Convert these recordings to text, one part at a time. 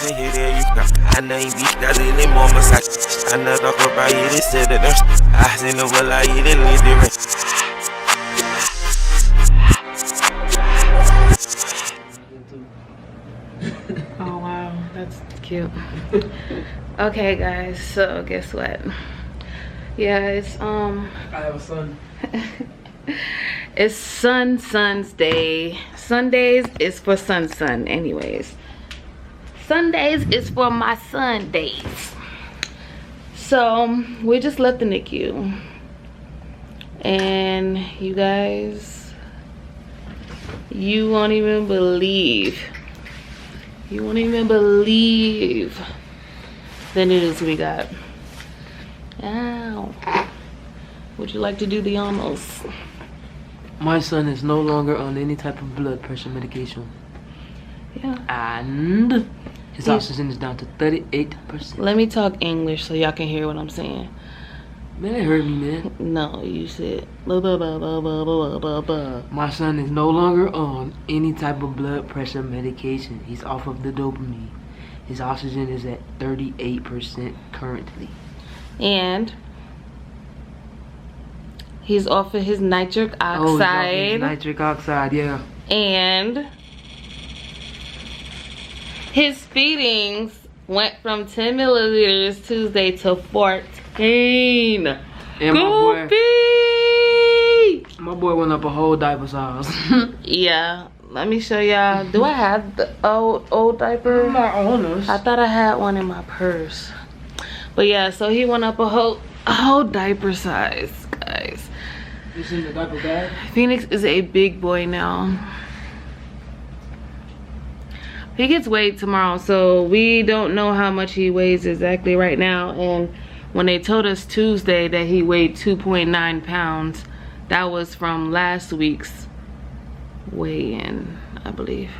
can hear that you got. I know you beat that in the moment. I know talk about it, it's said that I seen the well, I eat it, leave the rest. Oh wow, that's cute. Okay guys, so guess what? Yeah, it's I have a son. It's Son's Day. Sundays is for son anyways. Sundays is for my Sundays. So we just left the NICU. And you guys, you won't even believe the news we got. Ow. Would you like to do the honors? My son is no longer on any type of blood pressure medication. Yeah. And his oxygen is down to 38%. Let me talk English so y'all can hear what I'm saying. Man, it hurt me, man. No, you said blah, blah, blah, blah, blah, blah, blah, blah. My son is no longer on any type of blood pressure medication. He's off of the dopamine. His oxygen is at 38% currently. And he's off of his nitric oxide. Oh, he's off his nitric oxide, yeah. And his feedings went from 10 milliliters Tuesday to 14. And Goofy! my boy went up a whole diaper size. Yeah, let me show y'all. Do I have the old diaper? My owners. I thought I had one in my purse. But yeah, so he went up a whole diaper size, guys. It's in the diaper bag. Phoenix is a big boy now. He gets weighed tomorrow, so we don't know how much he weighs exactly right now. And when they told us Tuesday that he weighed 2.9 pounds, that was from last week's weigh-in, I believe.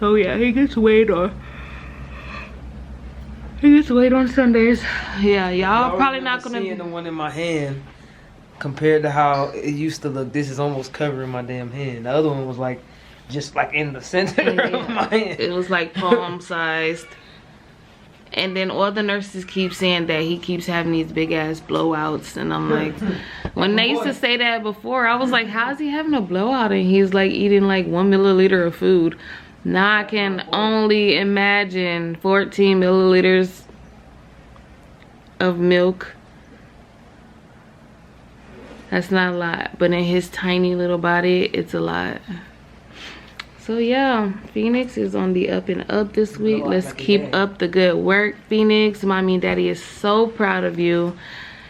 Oh yeah, he gets weighed on Sundays. Yeah, y'all probably not gonna seeing the one in my hand compared to how it used to look. This is almost covering my damn hand. The other one was like just like in the center of my hand. It was like palm sized. And then all the nurses keep saying that he keeps having these big ass blowouts, and I'm like, when they used to say that before, I was like, how is he having a blowout and he's like eating like 1 milliliter of food? Now I can only imagine 14 milliliters of milk. That's not a lot, but in his tiny little body, it's a lot. So yeah, Phoenix is on the up and up this week. Let's keep up the good work, Phoenix. Mommy and Daddy is so proud of you.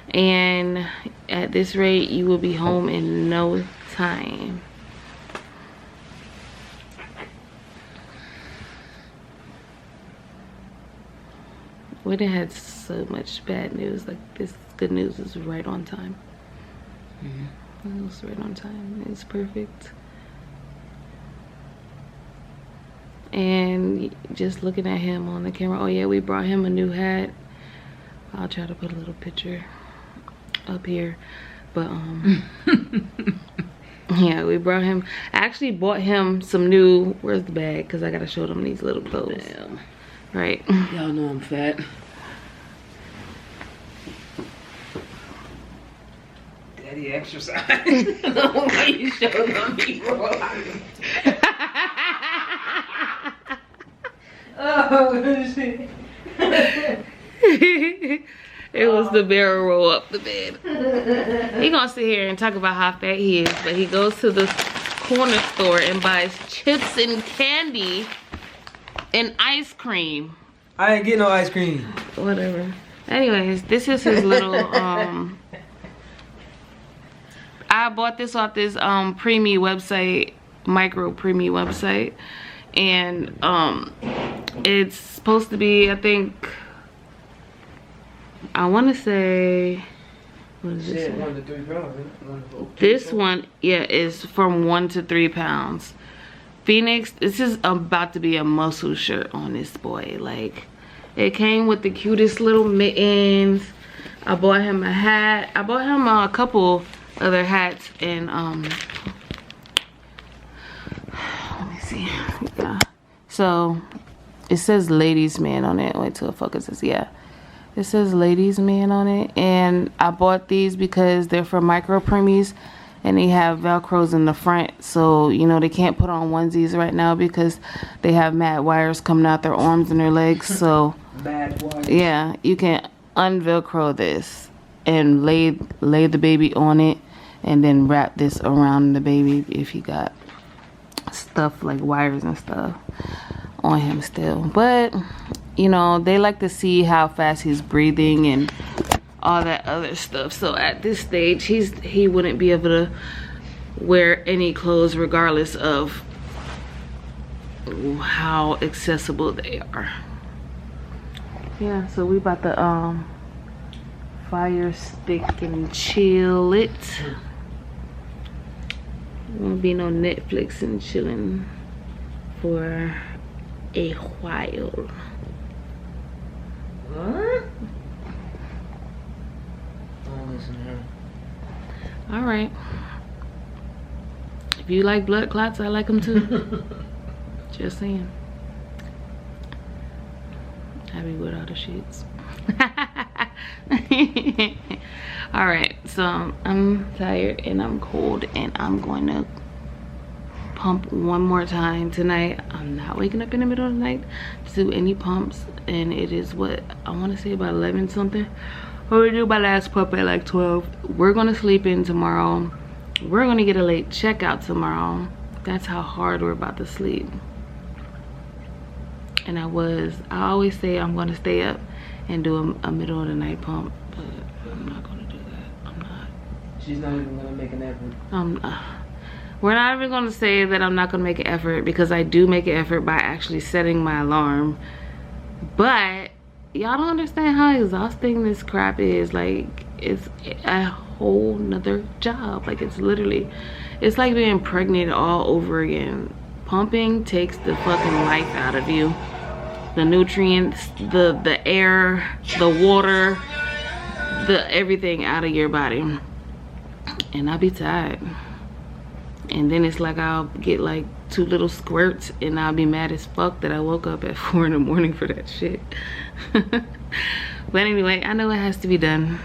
And at this rate, you will be home in no time. We done had so much bad news. Like, this good news is right on time. It was right on time. It's perfect. And just looking at him on the camera. Oh yeah, we brought him a new hat. I'll try to put a little picture up here. But yeah, we brought him. I actually bought him some new, where's the bag? Because I gotta show them these little clothes. Damn. Right. Y'all know I'm fat. Daddy exercise. The way you showed them before. Oh shit. It was the barrel roll up the bed. He gonna sit here and talk about how fat he is, but he goes to the corner store and buys chips and candy and ice cream. I ain't getting no ice cream. Whatever. Anyways, this is his little I bought this off this preemie website, micro preemie website, and it's supposed to be, I think, I want to say, what is this? 1 to 3 pounds. This one, yeah, is from 1 to 3 pounds. Phoenix, this is about to be a muscle shirt on this boy. Like, it came with the cutest little mittens. I bought him a hat. I bought him a couple other hats, and let me see. Yeah. So it says ladies man on it. Wait till it focuses. Yeah, it says ladies man on it. And I bought these because they're for micro preemies, and they have velcros in the front, so you know they can't put on onesies right now because they have mad wires coming out their arms and their legs. So Bad wires. yeah, you can unvelcro this and lay the baby on it, and then wrap this around the baby if he got stuff like wires and stuff on him still. But you know, they like to see how fast he's breathing and all that other stuff. So at this stage, he wouldn't be able to wear any clothes regardless of how accessible they are. Yeah, so we about to fire stick and chill it. Won't be no Netflix and chilling for a while. What? Don't listen to her. All right. If you like blood clots, I like them too. Just saying. I be with all the shits. All right, so I'm tired and I'm cold, and I'm going to pump one more time tonight. I'm not waking up in the middle of the night to do any pumps, and it is what I want to say about 11 something. I'm gonna do my last pump at like 12. We're gonna sleep in tomorrow. We're gonna get a late checkout tomorrow. That's how hard we're about to sleep. And I always say I'm gonna stay up and do a middle of the night pump, but I'm not gonna do that. I'm not. She's not even gonna make an effort. We're not even gonna say that I'm not gonna make an effort, because I do make an effort by actually setting my alarm. But y'all don't understand how exhausting this crap is. Like, it's a whole nother job. Like, it's like being pregnant all over again. Pumping takes the fucking life out of you. The nutrients, the air, the water, the everything out of your body. And I'll be tired. And then it's like I'll get like 2 little squirts, and I'll be mad as fuck that I woke up at 4 in the morning for that shit. But anyway, I know it has to be done.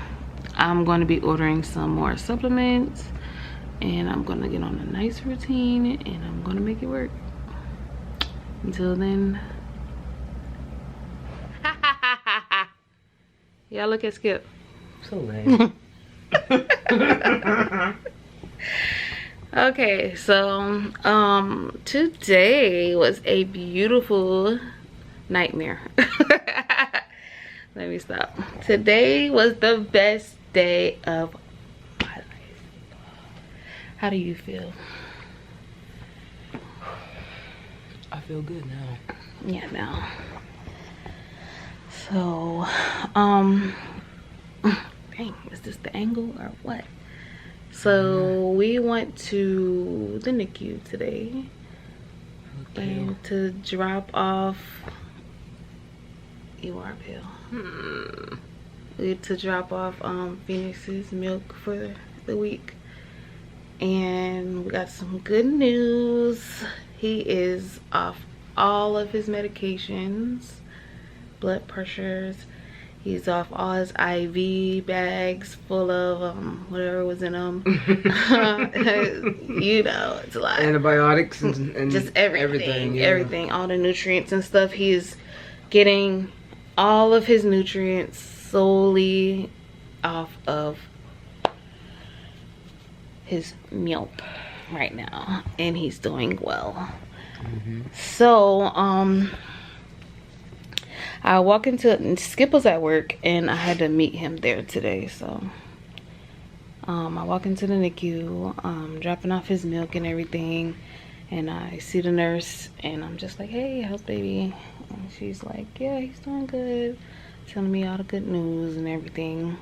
I'm going to be ordering some more supplements, and I'm going to get on a nice routine, and I'm going to make it work. Until then, y'all look at Skip. So lame. Okay, so today was a beautiful nightmare. Let me stop. Today was the best day of my life. How do you feel? I feel good now. Yeah, now. So, dang, is this the angle or what? So we went to the NICU today, and to drop off. You are pale. We had to drop off Phoenix's milk for the week, and we got some good news. He is off all of his medications, blood pressures. He's off all his IV bags full of whatever was in them. You know, it's a lot. Antibiotics and just everything. Yeah. Everything, all the nutrients and stuff. He's getting all of his nutrients solely off of his milk right now, and he's doing well. So I walk into Skip was at work, and I had to meet him there today. So I walk into the NICU, dropping off his milk and everything, and I see the nurse, and I'm just like, hey, how's baby? And she's like, yeah, he's doing good, telling me all the good news and everything.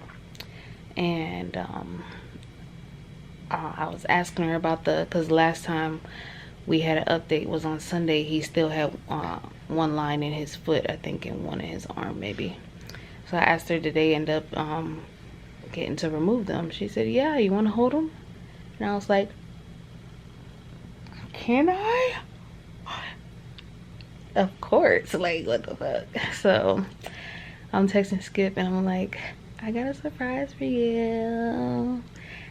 And I was asking her about because last time we had an update was on Sunday. He still had one line in his foot, I think, and one in his arm maybe. So I asked her, did they end up getting to remove them? She said, yeah, you want to hold them? And I was like, can I? Of course, like what the fuck. So I'm texting Skip and I'm like, I got a surprise for you.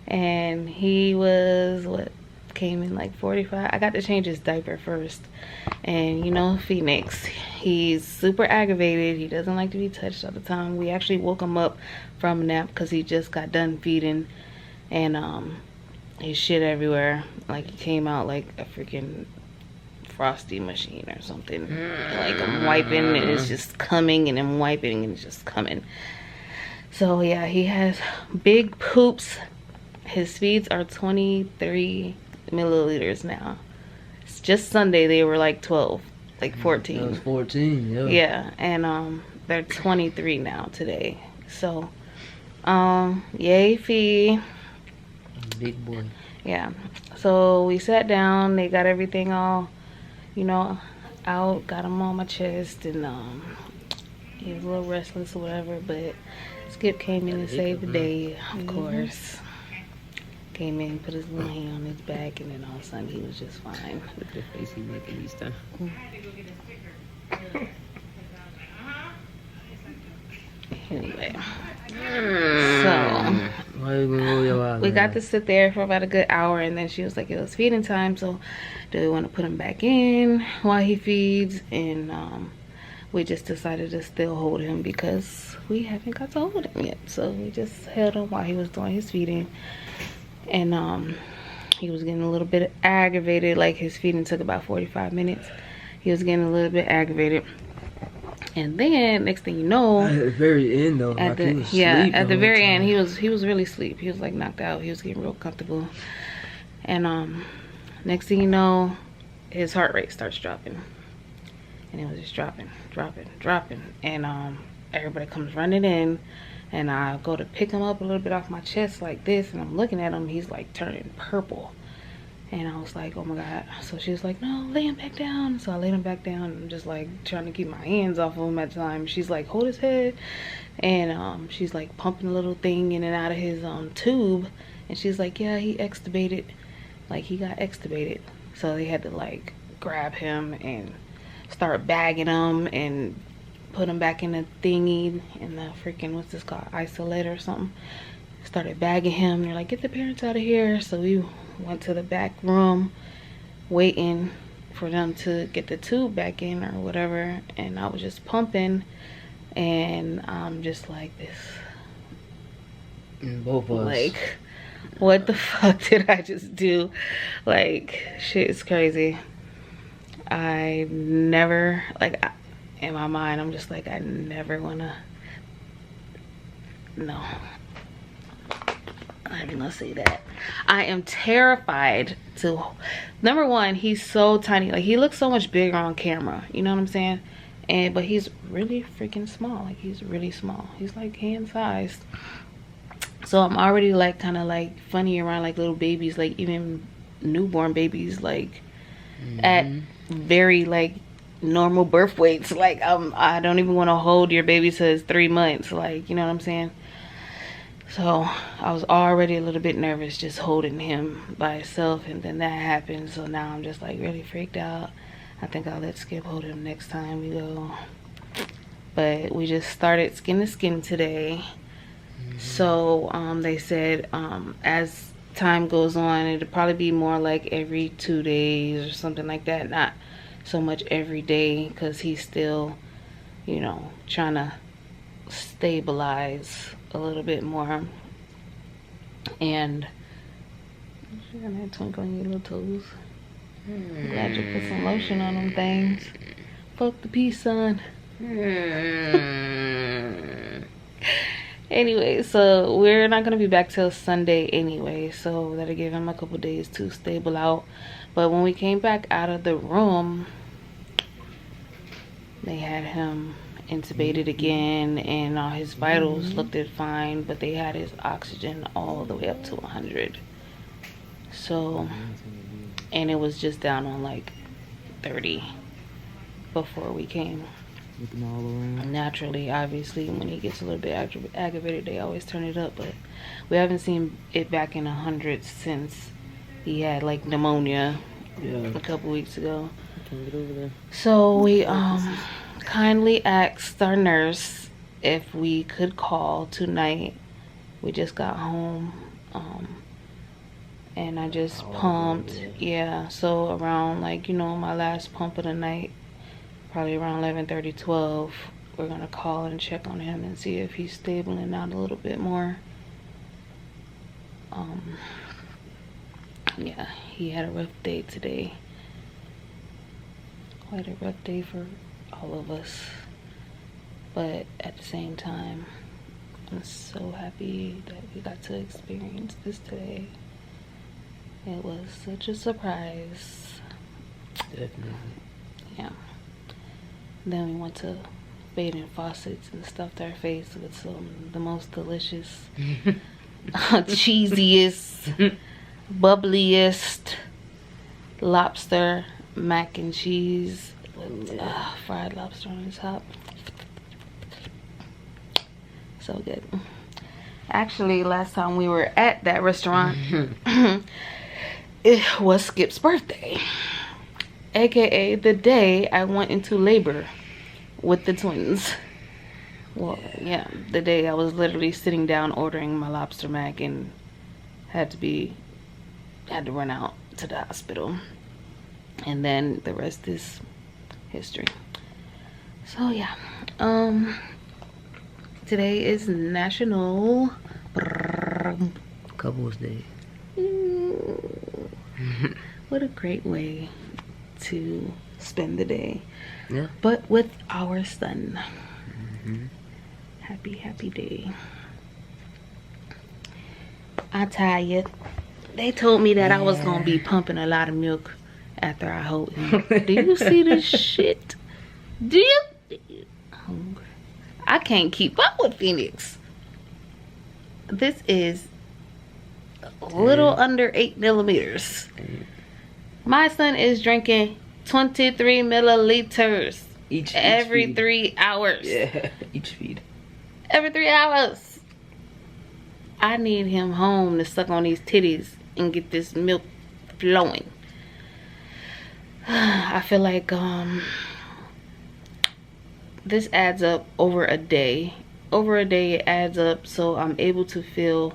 And he was what, came in like 45. I got to change his diaper first. And you know, Phoenix, he's super aggravated. He doesn't like to be touched all the time. We actually woke him up from a nap because he just got done feeding, and he shit everywhere. Like he came out like a freaking frosty machine or something. Like I'm wiping and it's just coming, and I'm wiping and it's just coming. So yeah, he has big poops. His feeds are 23 milliliters now. It's just Sunday they were like 12, like 14. That was 14, yeah. Yeah, and they're 23 now today. So yay Fee. Big boy. Yeah. So we sat down, they got everything all, you know, out, got him on my chest, and he was a little restless or whatever, but Skip came in and saved the day, of course. Came in, put his little hand on his back, and then all of a sudden he was just fine. Look at the face he's making this time. Anyway, so Why you gonna roll your eyes, we got man? to sit there for about a good hour, and then she was like, it was feeding time, so do we want to put him back in while he feeds? And we just decided to still hold him because we haven't got to hold him yet. So we just held him while he was doing his feeding. And he was getting a little bit aggravated. Like his feeding took about 45 minutes. He was getting a little bit aggravated. And then next thing you know, At the very end though, at the very end, he was really asleep. He was like knocked out. He was getting real comfortable. And next thing you know, his heart rate starts dropping. And it was just dropping. And everybody comes running in, and I go to pick him up a little bit off my chest like this, and I'm looking at him, he's like turning purple. And I was like, oh my God. So she was like, no, lay him back down. So I laid him back down. I'm just like trying to keep my hands off of him at the time. She's like, hold his head. And she's like pumping a little thing in and out of his tube. And she's like, yeah, he extubated. Like he got extubated. So they had to like grab him and start bagging him and put him back in the thingy, in the freaking, what's this called, isolate or something. Started bagging him. They're like, get the parents out of here. So we went to the back room waiting for them to get the tube back in or whatever, and I was just pumping, and I'm just like this, And both of us. like, what the fuck did I just do? Like, shit is crazy. I never, like, in my mind I'm just like, I never wanna, no, I'm not even gonna say that. I am terrified to, number one, he's so tiny. Like he looks so much bigger on camera, you know what I'm saying? But he's really freaking small. Like he's really small. He's like hand sized. So I'm already like kind of like funny around like little babies, like even newborn babies, like at very like normal birth weights. Like I don't even want to hold your baby till it's 3 months, like, you know what I'm saying? So I was already a little bit nervous just holding him by himself, and then that happened. So now I'm just like really freaked out. I think I'll let Skip hold him next time we go. But we just started skin to skin today. So they said as time goes on, it'll probably be more like every 2 days or something like that. Not so much every day, because he's still, you know, trying to stabilize a little bit more. And you got that twinkle on your little toes. I'm glad you put some lotion on them things. Fuck the peace sign. Anyway, so we're not gonna be back till Sunday anyway, so that'll give him a couple days to stable out. But when we came back out of the room, they had him intubated again, and all his vitals looked fine, but they had his oxygen all the way up to 100. So, and it was just down on like 30 before we came. Looking all around. Naturally, obviously, when he gets a little bit aggravated, they always turn it up, but we haven't seen it back in 100 since he had like pneumonia a couple weeks ago. Can't get over there. So we kindly asked our nurse if we could call tonight. We just got home, and I just pumped. Yeah, so around, like, you know, my last pump of the night, probably around 11:30, 12, we're gonna call and check on him and see if he's stabling out a little bit more. Yeah, he had a rough day today. Quite a rough day for all of us, but at the same time, I'm so happy that we got to experience this today. It was such a surprise. Definitely. Yeah. Then we went to bathing faucets and stuffed our face with the most delicious, cheesiest, bubbliest lobster mac and cheese with fried lobster on the top. So good. Actually, last time we were at that restaurant, it was Skip's birthday, aka the day I went into labor with the twins. Well, yeah, the day I was literally sitting down ordering my lobster mac and had to run out to the hospital. And then the rest is history. So yeah, today is National Couples Day. What a great way to spend the day. Yeah. But with our son. Happy day. I tired. They told me that I was gonna be pumping a lot of milk after I hold him. Do you see this shit? Do you? Hungry. I can't keep up with Phoenix. This is a little under 8 millimeters. My son is drinking 23 milliliters every feed. 3 hours. Yeah, each feed. Every 3 hours. I need him home to suck on these titties and get this milk flowing. I feel like this adds up over a day. Over a day it adds up, so I'm able to fill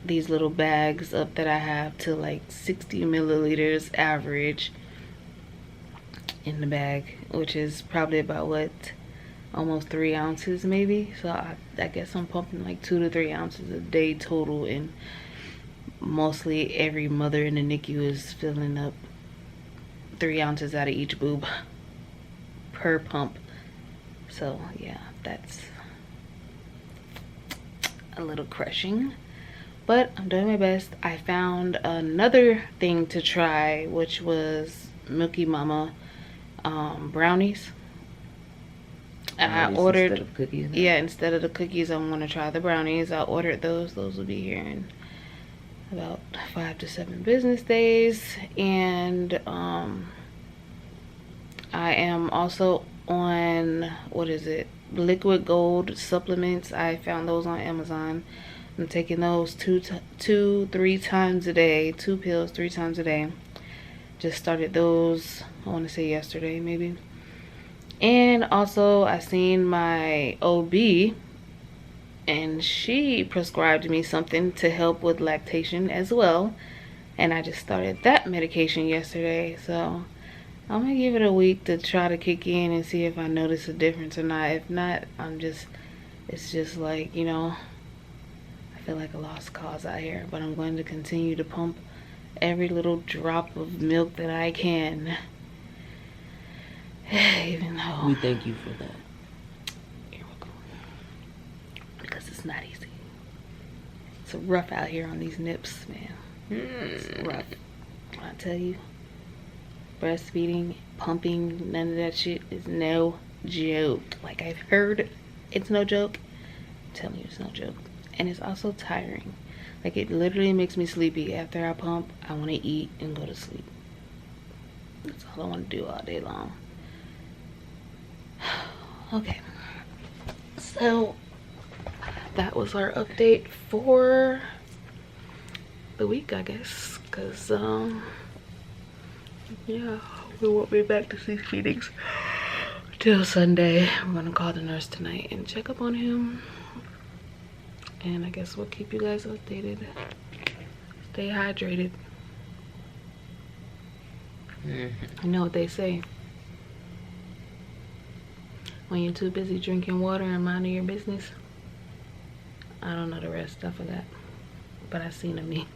these little bags up that I have to like 60 milliliters average in the bag, which is probably about what, almost 3 ounces maybe. So I guess I'm pumping like 2 to 3 ounces a day total, and mostly every mother in the NICU is filling up 3 ounces out of each boob per pump. So yeah, that's a little crushing, but I'm doing my best. I found another thing to try, which was Milky Mama brownies. I ordered, instead of cookies now? Yeah, instead of the cookies, I'm gonna try the brownies. I ordered those. Those will be here in about 5 to 7 business days. And I am also on, what is it, liquid gold supplements. I found those on Amazon. I'm taking those 3 times a day, 2 pills 3 times a day. Just started those, I want to say yesterday maybe. And also I seen my OB, and she prescribed me something to help with lactation as well, and I just started that medication yesterday. So I'm gonna give it a week to try to kick in and see if I notice a difference or not. If not, it's just like, you know, I feel like a lost cause out here. But I'm going to continue to pump every little drop of milk that I can. Even though We thank you for that. You're welcome. Because it's not easy. It's rough out here on these nips, man. It's rough. When I tell you, breastfeeding, pumping, none of that shit is no joke. Like, I've heard it's no joke. I'm telling you, it's no joke. And it's also tiring. Like, it literally makes me sleepy. After I pump, I want to eat and go to sleep. That's all I want to do all day long. Okay, so that was our update for the week, I guess, because yeah, we won't be back to see Phoenix till Sunday. We're gonna call the nurse tonight and check up on him. And I guess we'll keep you guys updated. Stay hydrated. You know what they say. When you're too busy drinking water and minding your business. I don't know the rest, I forgot. But I seen a meme.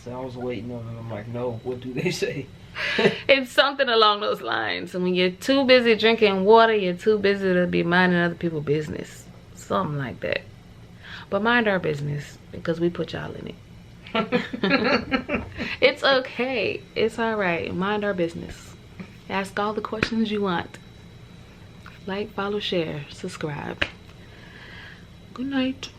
So I was waiting on it. I'm like, no, what do they say? It's something along those lines. And when you're too busy drinking water, you're too busy to be minding other people's business. Something like that. But mind our business because we put y'all in it. It's okay. It's alright. Mind our business. Ask all the questions you want. Like, follow, share, subscribe. Good night.